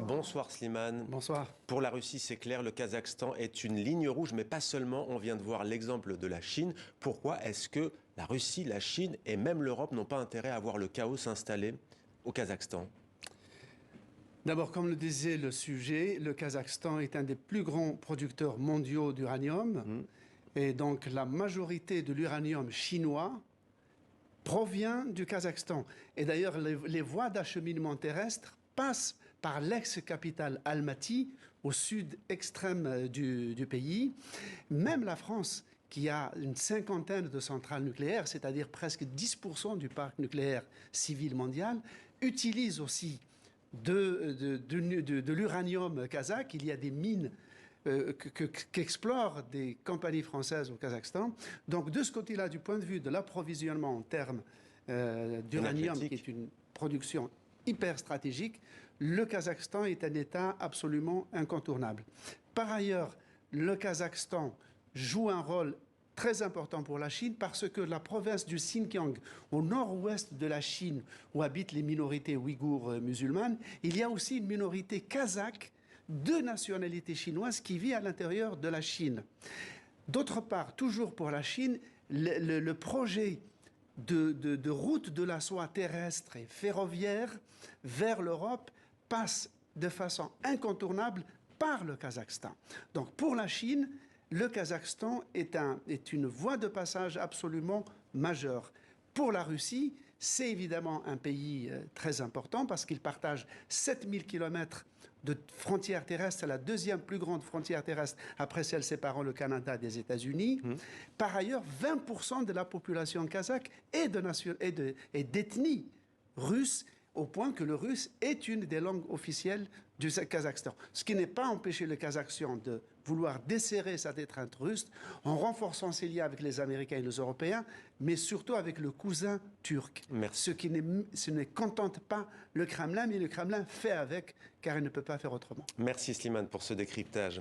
Bonsoir Slimane. Bonsoir. Pour la Russie, c'est clair, le Kazakhstan est une ligne rouge, mais pas seulement. On vient de voir l'exemple de la Chine. Pourquoi est-ce que la Russie, la Chine et même l'Europe n'ont pas intérêt à voir le chaos s'installer au Kazakhstan? D'abord, comme le disait le sujet, le Kazakhstan est un des plus grands producteurs mondiaux d'uranium. Et donc, la majorité de l'uranium chinois provient du Kazakhstan. Et d'ailleurs, les voies d'acheminement terrestre passent par l'ex-capitale Almaty, au sud extrême du pays. Même la France, qui a une cinquantaine de centrales nucléaires, c'est-à-dire presque 10% du parc nucléaire civil mondial, utilise aussi de l'uranium kazakh. Il y a des mines qu'explorent des compagnies françaises au Kazakhstan. Donc de ce côté-là, du point de vue de l'approvisionnement en termes d'uranium, qui est une production hyper stratégique, le Kazakhstan est un État absolument incontournable. Par ailleurs, le Kazakhstan joue un rôle très important pour la Chine parce que la province du Xinjiang, au nord-ouest de la Chine, où habitent les minorités ouïghours musulmanes, il y a aussi une minorité kazakh de nationalité chinoise qui vit à l'intérieur de la Chine. D'autre part, toujours pour la Chine, le projet de route de la soie terrestre et ferroviaire vers l'Europe passe de façon incontournable par le Kazakhstan. Donc pour la Chine, le Kazakhstan est une voie de passage absolument majeure. Pour la Russie, c'est évidemment un pays très important parce qu'il partage 7000 km de frontières terrestres. C'est la deuxième plus grande frontière terrestre après celle séparant le Canada des États-Unis. Par ailleurs, 20% de la population kazakh est d'ethnie russe, au point que le russe est une des langues officielles du Kazakhstan. Ce qui n'est pas empêché le Kazakhstan de vouloir desserrer sa étreinte russe en renforçant ses liens avec les Américains et les Européens, mais surtout avec le cousin turc. Merci. Ce ne contente pas le Kremlin, mais le Kremlin fait avec, car il ne peut pas faire autrement. Merci Slimane pour ce décryptage.